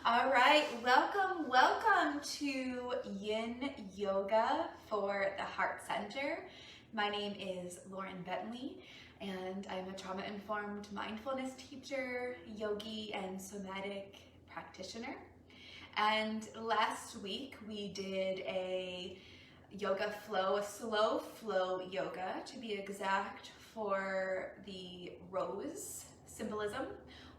All right, welcome to Yin Yoga for the Heart Center. My name is Lauren Bentley, and I'm a trauma-informed mindfulness teacher, yogi, and somatic practitioner. And last week we did a yoga flow, a slow flow yoga to be exact, for the rose symbolism,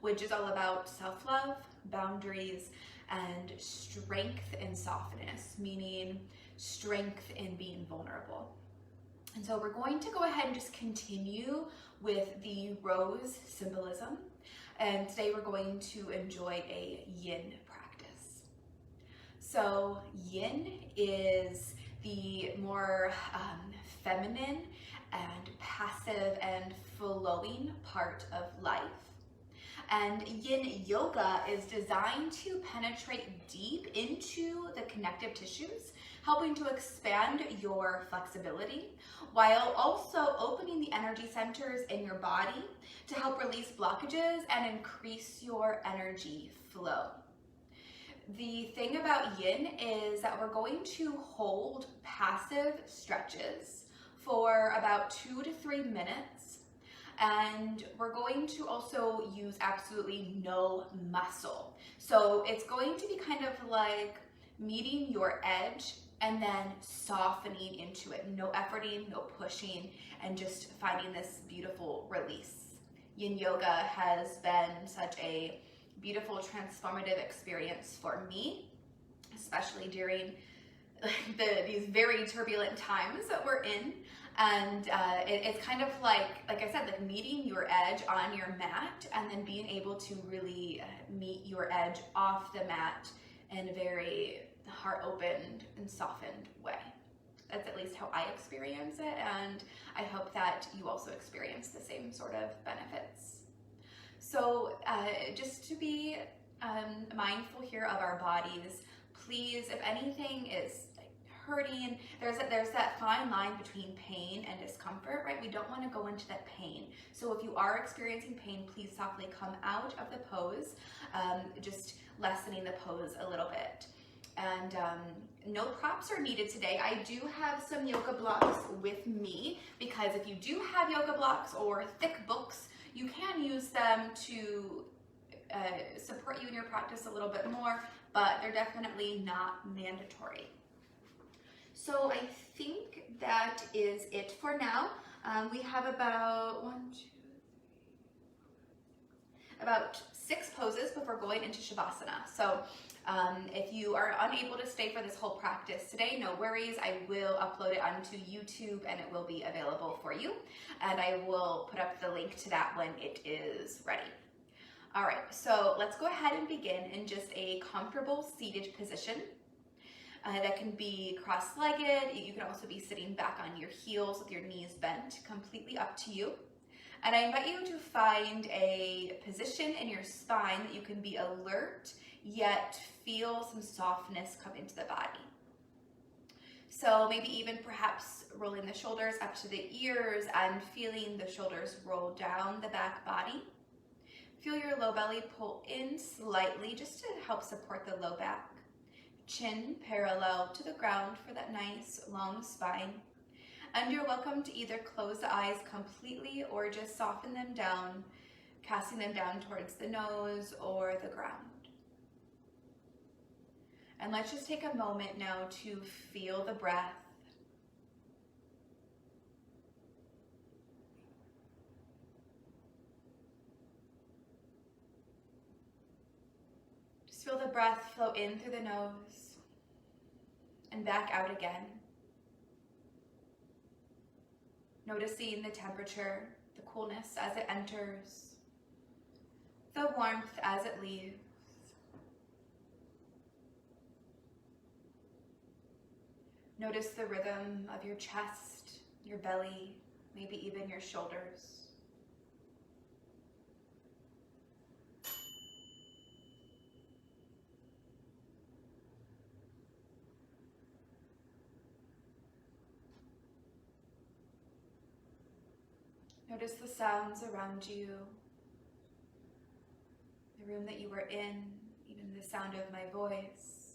which is all about self-love, boundaries, and strength and softness, meaning strength in being vulnerable. And so we're going to go ahead and just continue with the rose symbolism. And today we're going to enjoy a yin practice. So yin is the more feminine and passive and flowing part of life. And Yin Yoga is designed to penetrate deep into the connective tissues, helping to expand your flexibility, while also opening the energy centers in your body to help release blockages and increase your energy flow. The thing about Yin is that we're going to hold passive stretches for about 2 to 3 minutes. And we're going to also use absolutely no muscle. So it's going to be kind of like meeting your edge and then softening into it. No efforting, no pushing, and just finding this beautiful release. Yin Yoga has been such a beautiful, transformative experience for me, especially during these very turbulent times that we're in. And it's kind of like I said, like meeting your edge on your mat and then being able to really meet your edge off the mat in a very heart-opened and softened way. That's at least how I experience it, and I hope that you also experience the same sort of benefits. So just to be mindful here of our bodies, please, if anything is hurting, there's that fine line between pain and discomfort, right? We don't want to go into that pain. So if you are experiencing pain, please softly come out of the pose, just lessening the pose a little bit. And no props are needed today. I do have some yoga blocks with me, because if you do have yoga blocks or thick books, you can use them to support you in your practice a little bit more, but they're definitely not mandatory. So I think that is it for now. We have about about 6 poses before going into Shavasana. So if you are unable to stay for this whole practice today, no worries. I will upload it onto YouTube and it will be available for you. And I will put up the link to that when it is ready. All right, so let's go ahead and begin in just a comfortable seated position. That can be cross-legged. You can also be sitting back on your heels with your knees bent, completely up to you. And I invite you to find a position in your spine that you can be alert, yet feel some softness come into the body. So maybe even perhaps rolling the shoulders up to the ears and feeling the shoulders roll down the back body. Feel your low belly pull in slightly just to help support the low back. Chin parallel to the ground for that nice long spine. And you're welcome to either close the eyes completely or just soften them down, casting them down towards the nose or the ground. And let's just take a moment now to feel the breath. Just feel the breath flow in through the nose and back out again. Noticing the temperature, the coolness as it enters, the warmth as it leaves. Notice the rhythm of your chest, your belly, maybe even your shoulders. Notice the sounds around you, the room that you were in, even the sound of my voice.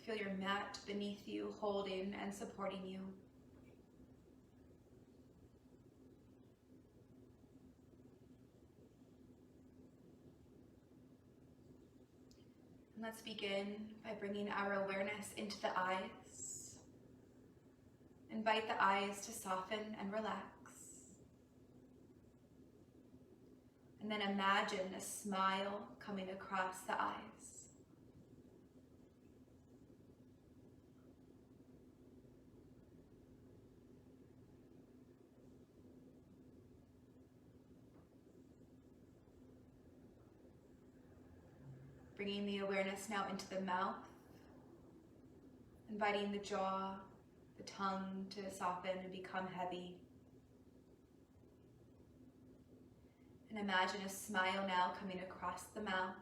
Feel your mat beneath you, holding and supporting you. And let's begin by bringing our awareness into the eyes. Invite the eyes to soften and relax. And then imagine a smile coming across the eyes. Bringing the awareness now into the mouth, inviting the jaw, the tongue to soften and become heavy. And imagine a smile now coming across the mouth,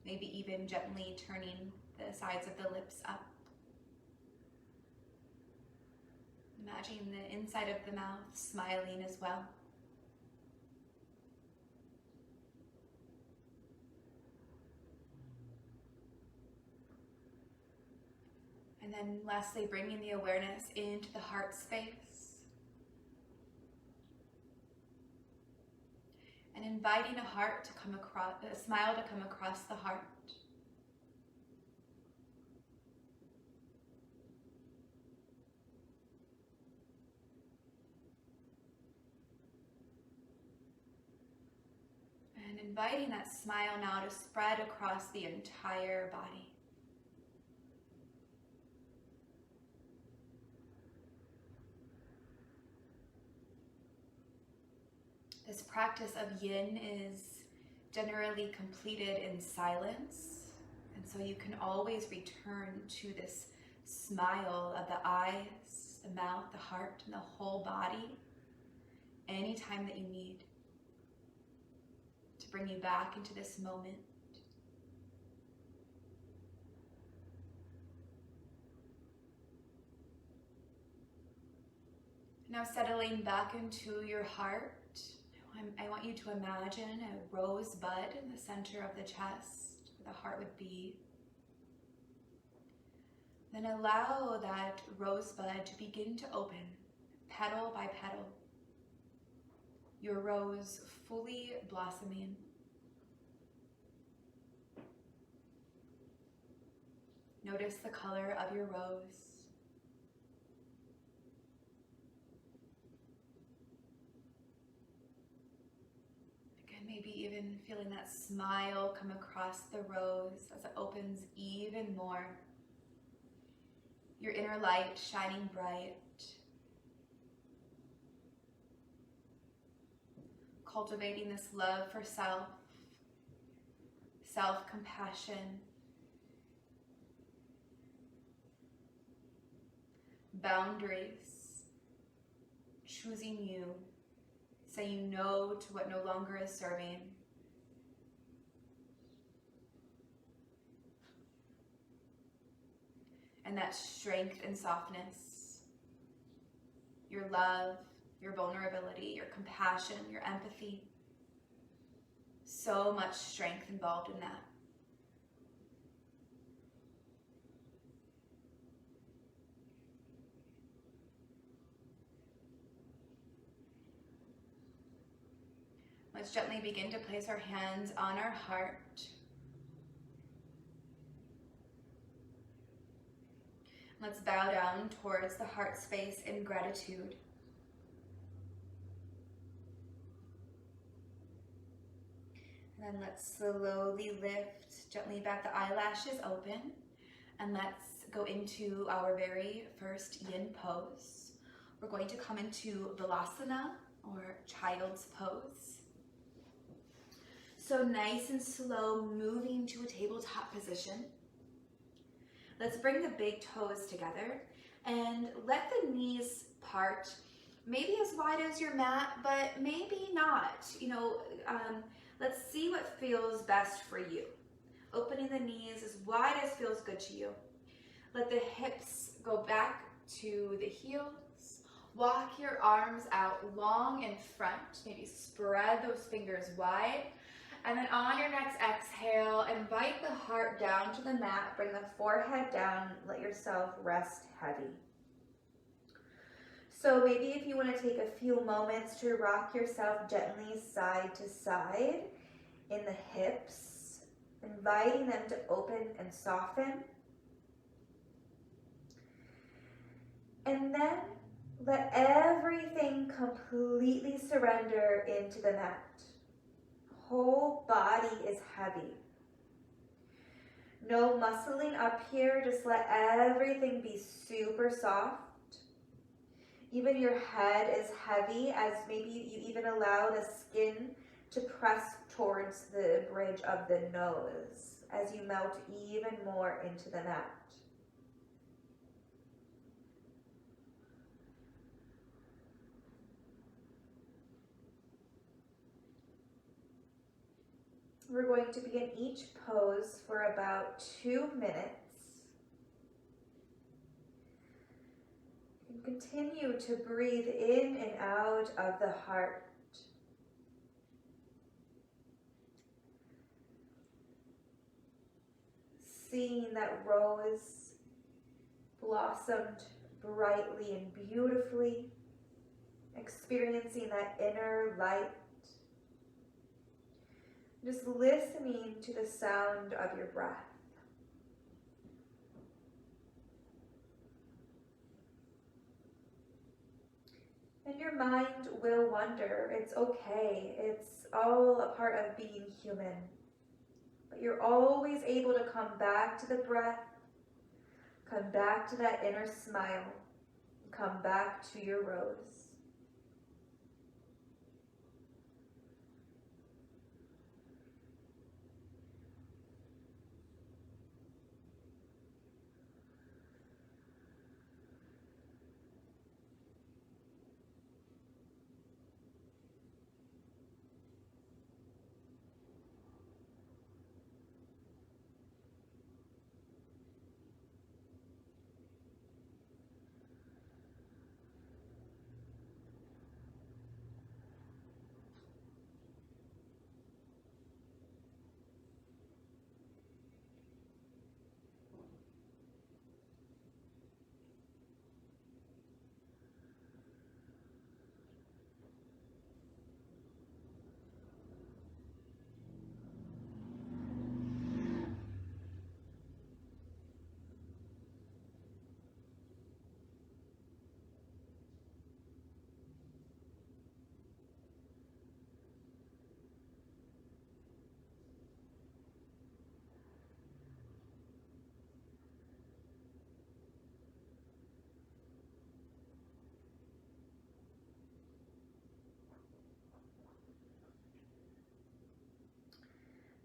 maybe even gently turning the sides of the lips up. Imagining the inside of the mouth smiling as well. And then lastly, bringing the awareness into the heart space. And inviting a heart to come across, a smile to come across the heart. And inviting that smile now to spread across the entire body. This practice of yin is generally completed in silence, and so you can always return to this smile of the eyes, the mouth, the heart, and the whole body anytime that you need to bring you back into this moment. Now settling back into your heart, I want you to imagine a rosebud in the center of the chest where the heart would be. Then allow that rosebud to begin to open, petal by petal. Your rose fully blossoming. Notice the color of your rose. Maybe even feeling that smile come across the rose as it opens even more. Your inner light shining bright. Cultivating this love for self, self-compassion, boundaries, choosing you, saying no to what no longer is serving. And that strength and softness, your love, your vulnerability, your compassion, your empathy. So much strength involved in that. Let's gently begin to place our hands on our heart. Let's bow down towards the heart space in gratitude. And then let's slowly lift gently back the eyelashes open. And let's go into our very first yin pose. We're going to come into Balasana, or child's pose. So nice and slow, moving to a tabletop position. Let's bring the big toes together and let the knees part, maybe as wide as your mat, but maybe not. Let's see what feels best for you. Opening the knees as wide as feels good to you. Let the hips go back to the heels, Walk your arms out long in front. Maybe spread those fingers wide. And then on your next exhale, invite the heart down to the mat. Bring the forehead down. Let yourself rest heavy. So maybe if you want to take a few moments to rock yourself gently side to side in the hips, inviting them to open and soften. And then let everything completely surrender into the mat. Whole body is heavy. No muscling up here, just let everything be super soft. Even your head is heavy, as maybe you even allow the skin to press towards the bridge of the nose as you melt even more into the mat. We're going to be in each pose for about 2 minutes. And continue to breathe in and out of the heart. Seeing that rose blossomed brightly and beautifully. Experiencing that inner light. Just listening to the sound of your breath. And your mind will wander. It's okay. It's all a part of being human. But you're always able to come back to the breath, come back to that inner smile, come back to your rose.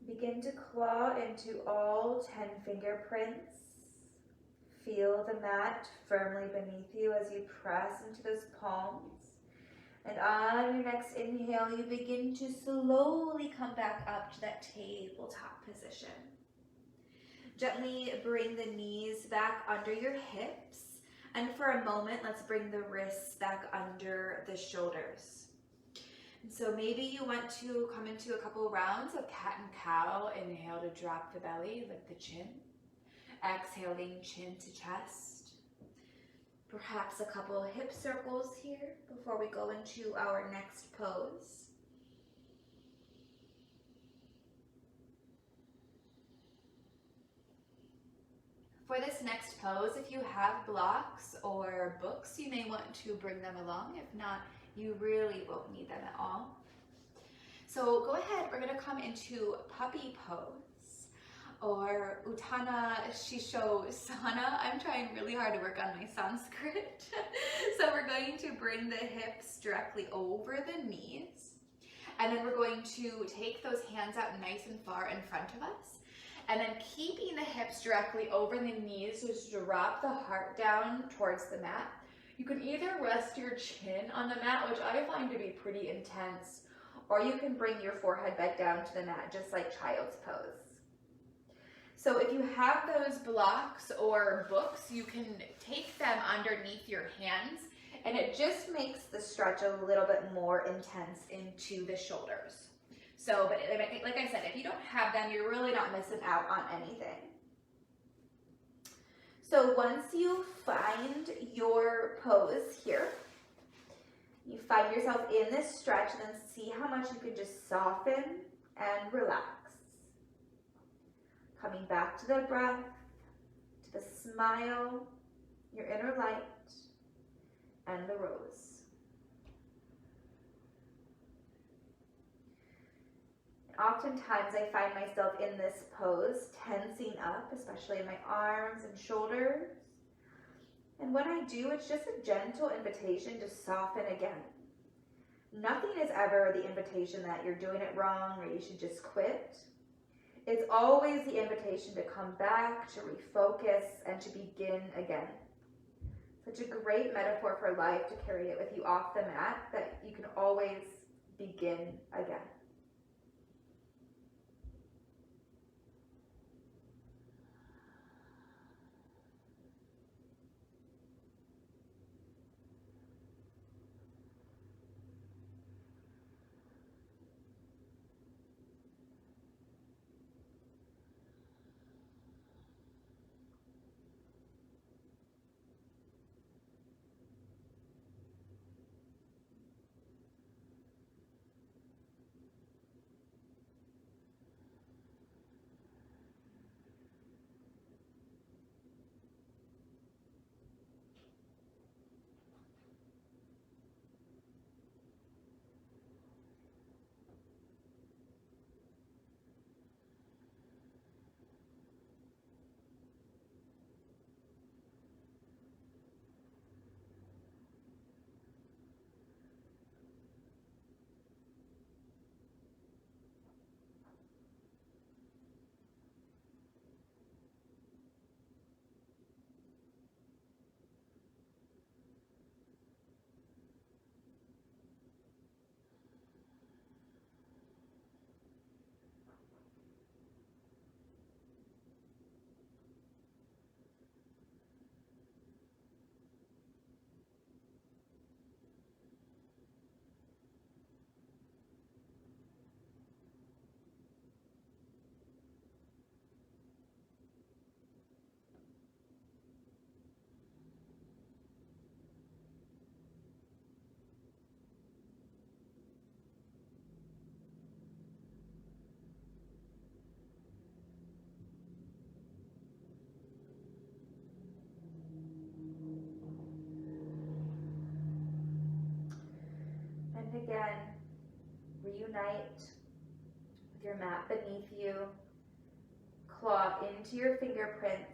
Begin to claw into all 10 fingerprints. Feel the mat firmly beneath you as you press into those palms. And on your next inhale, you begin to slowly come back up to that tabletop position. Gently bring the knees back under your hips. And for a moment, let's bring the wrists back under the shoulders. So maybe you want to come into a couple rounds of cat and cow. Inhale to drop the belly, lift the chin. Exhaling, chin to chest. Perhaps a couple hip circles here before we go into our next pose. For this next pose, if you have blocks or books, you may want to bring them along. If not, you really won't need them at all. So go ahead, we're gonna come into puppy pose or Uttana Shishosana. I'm trying really hard to work on my Sanskrit. So we're going to bring the hips directly over the knees. And then we're going to take those hands out nice and far in front of us. And then keeping the hips directly over the knees, just drop the heart down towards the mat. You can either rest your chin on the mat, which I find to be pretty intense, or you can bring your forehead back down to the mat, just like child's pose. So if you have those blocks or books, you can take them underneath your hands And it just makes the stretch a little bit more intense into the shoulders. So, but like I said, if you don't have them, you're really not missing out on anything. So once you find your pose here, you find yourself in this stretch, and then see how much you can just soften and relax. Coming back to the breath, to the smile, your inner light, and the rose. Oftentimes I find myself in this pose tensing up, especially in my arms and shoulders. And when I do, it's just a gentle invitation to soften again. Nothing is ever the invitation that you're doing it wrong or you should just quit. It's always the invitation to come back, to refocus, and to begin again. Such a great metaphor for life to carry it with you off the mat, that you can always begin again. Again, reunite with your mat beneath you. Claw into your fingerprints.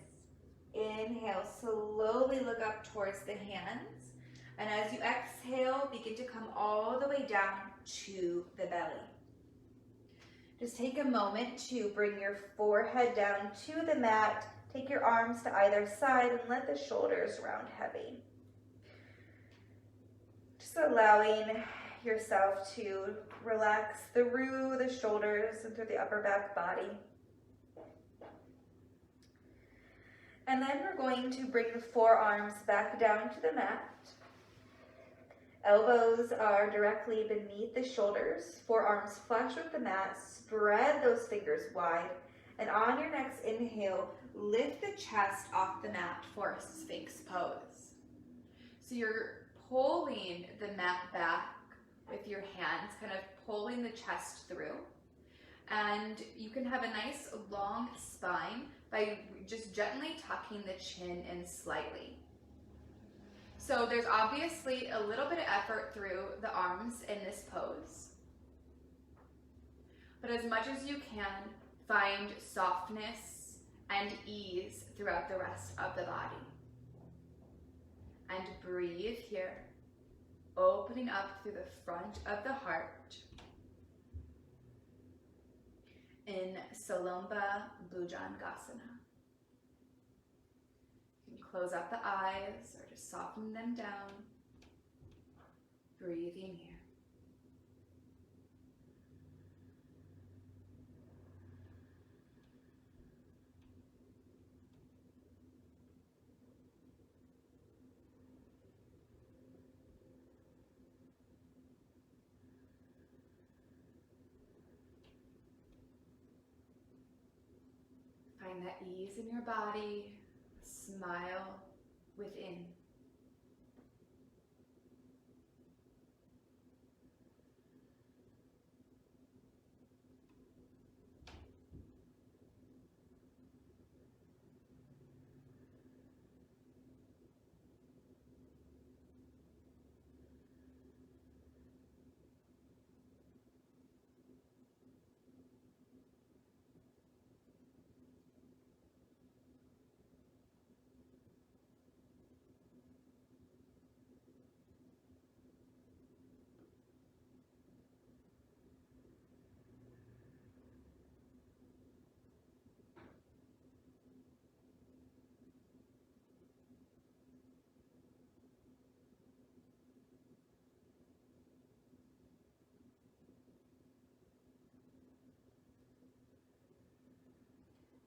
Inhale, slowly look up towards the hands. And as you exhale, begin to come all the way down to the belly. Just take a moment to bring your forehead down to the mat. Take your arms to either side and let the shoulders round heavy. Just allowing yourself to relax through the shoulders and through the upper back body. And then we're going to bring the forearms back down to the mat. Elbows are directly beneath the shoulders. Forearms flush with the mat. Spread those fingers wide. And on your next inhale, lift the chest off the mat for Sphinx pose. So you're pulling the mat back with your hands, kind of pulling the chest through. And you can have a nice long spine by just gently tucking the chin in slightly. So there's obviously a little bit of effort through the arms in this pose. But as much as you can, find softness and ease throughout the rest of the body. And breathe here, opening up through the front of the heart in Salomba Bhujangasana. You can close up the eyes or just soften them down. Breathing here. Find that ease in your body. Smile within.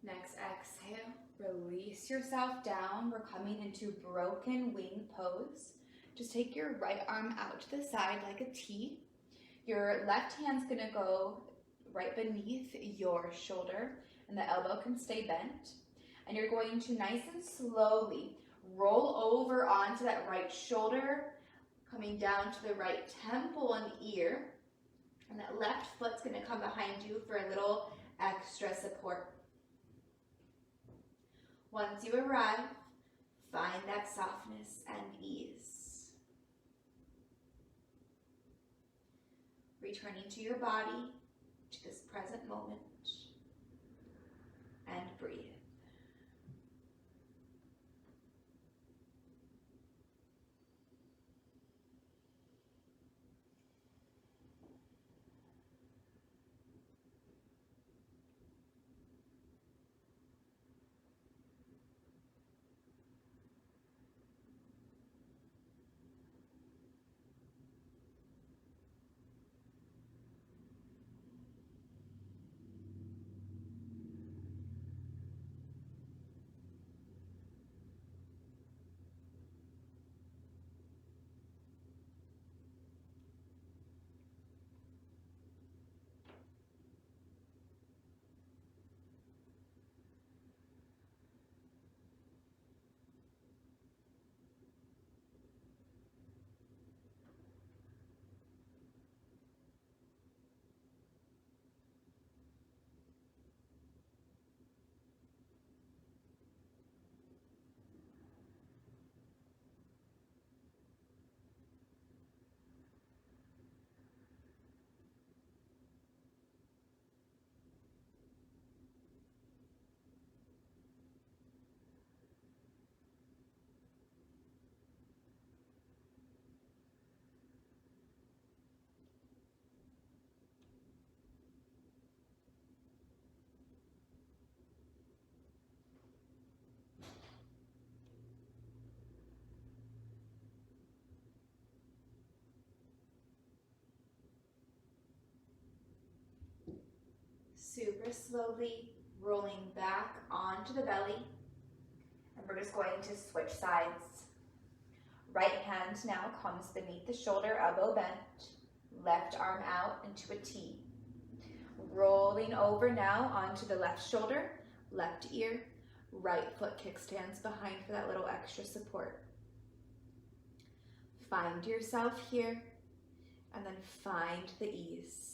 Next exhale, release yourself down. We're coming into broken wing pose. Just take your right arm out to the side like a T. Your left hand's gonna go right beneath your shoulder and the elbow can stay bent. And you're going to nice and slowly roll over onto that right shoulder, coming down to the right temple and ear. And that left foot's gonna come behind you for a little extra support. Once you arrive, find that softness and ease. Returning to your body, to this present moment, and breathe. Super slowly rolling back onto the belly. And we're just going to switch sides. Right hand now comes beneath the shoulder, elbow bent. Left arm out into a T. Rolling over now onto the left shoulder, left ear. Right foot kickstands behind for that little extra support. Find yourself here, and then find the ease.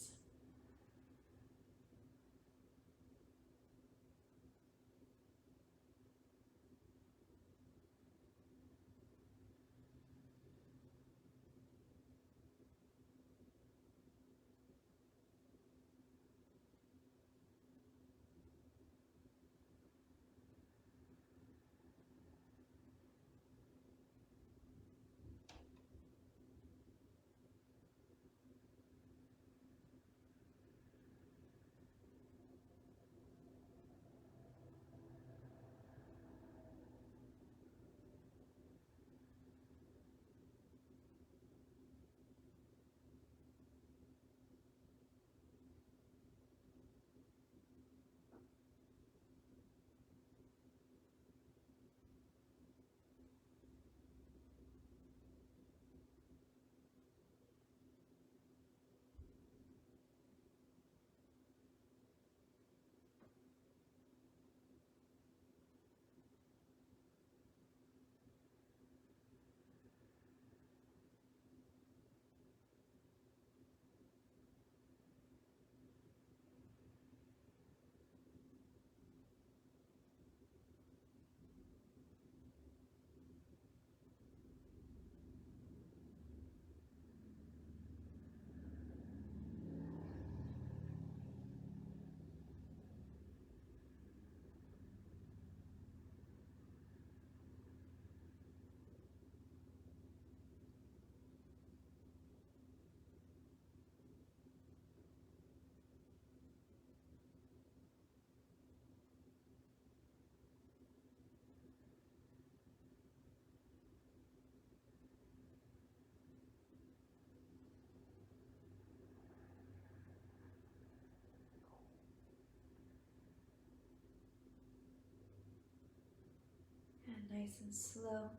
Nice and slow.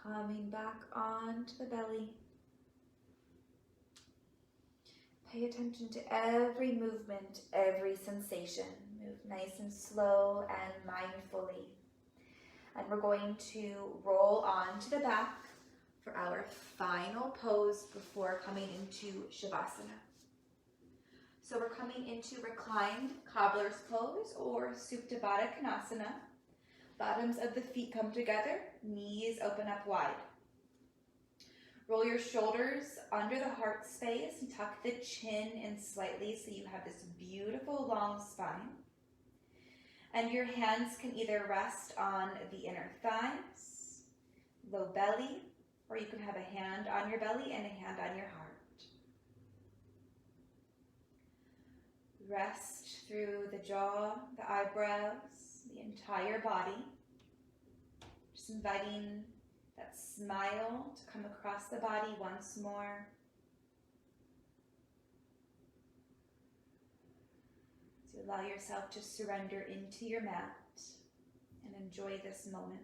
Coming back onto the belly. Pay attention to every movement, every sensation. Move nice and slow and mindfully. And we're going to roll onto the back for our final pose before coming into Shavasana. So we're coming into reclined cobbler's pose or Supta Baddha Konasana. Bottoms of the feet come together, knees open up wide. Roll your shoulders under the heart space and tuck the chin in slightly so you have this beautiful long spine. And your hands can either rest on the inner thighs, low belly, or you can have a hand on your belly and a hand on your heart. Rest through the jaw, the eyebrows, the entire body. Just inviting that smile to come across the body once more. So allow yourself to surrender into your mat and enjoy this moment.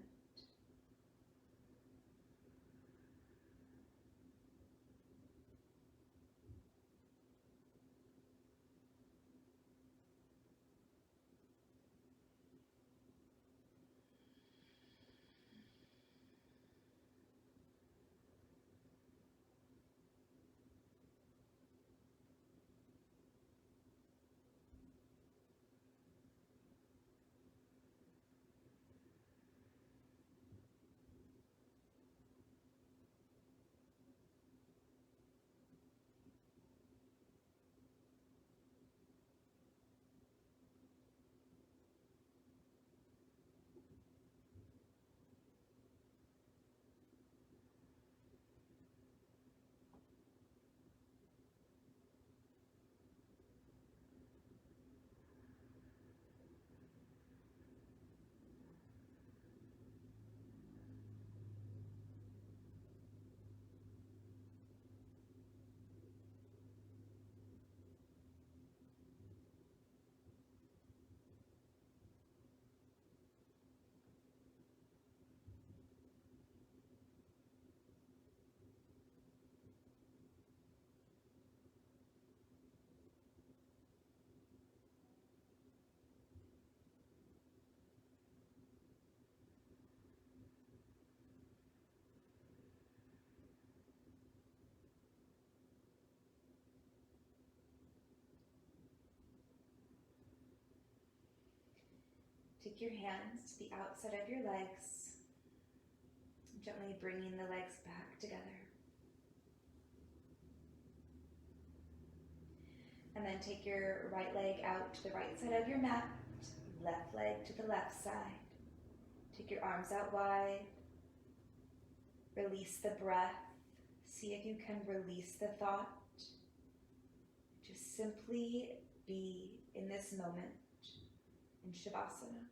Take your hands to the outside of your legs, gently bringing the legs back together. And then take your right leg out to the right side of your mat, left leg to the left side. Take your arms out wide. Release the breath. See if you can release the thought. Just simply be in this moment in Shavasana.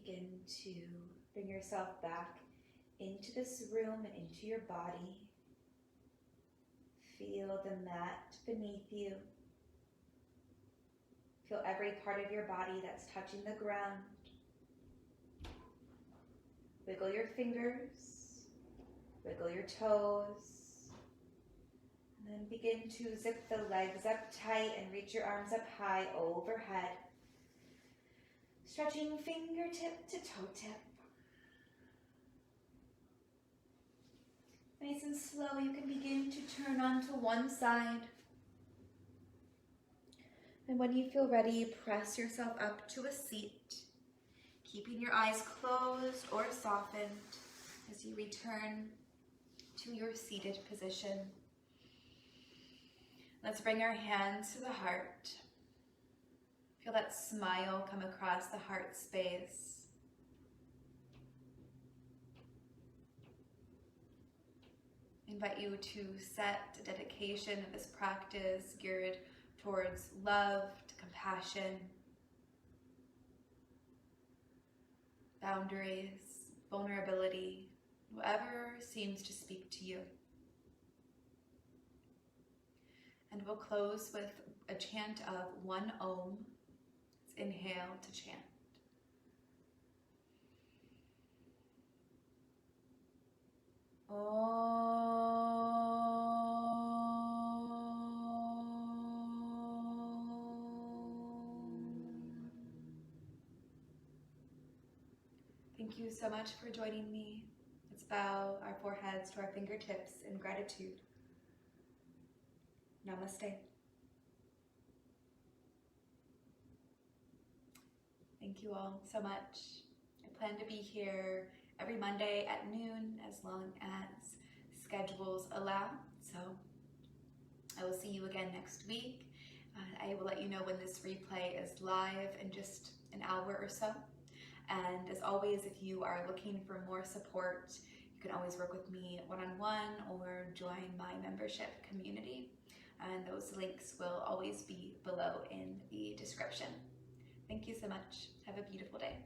begin to bring yourself back into this room and into your body. Feel the mat beneath you. Feel every part of your body that's touching the ground. Wiggle your fingers, wiggle your toes, and then begin to zip the legs up tight and reach your arms up high overhead. Stretching fingertip to toe tip. Nice and slow, you can begin to turn onto one side. And when you feel ready, press yourself up to a seat, keeping your eyes closed or softened as you return to your seated position. Let's bring our hands to the heart. Feel that smile come across the heart space. I invite you to set a dedication of this practice geared towards love, to compassion, boundaries, vulnerability, whatever seems to speak to you. And we'll close with a chant of one Om. Let's inhale to chant. Thank you so much for joining me. Let's bow our foreheads to our fingertips in gratitude. Namaste. Thank you all so much. I plan to be here every Monday at noon as long as schedules allow. So I will see you again next week. I will let you know when this replay is live in just an hour or so. And as always, if you are looking for more support, you can always work with me one-on-one or join my membership community. And those links will always be below in the description. Thank you so much. Have a beautiful day.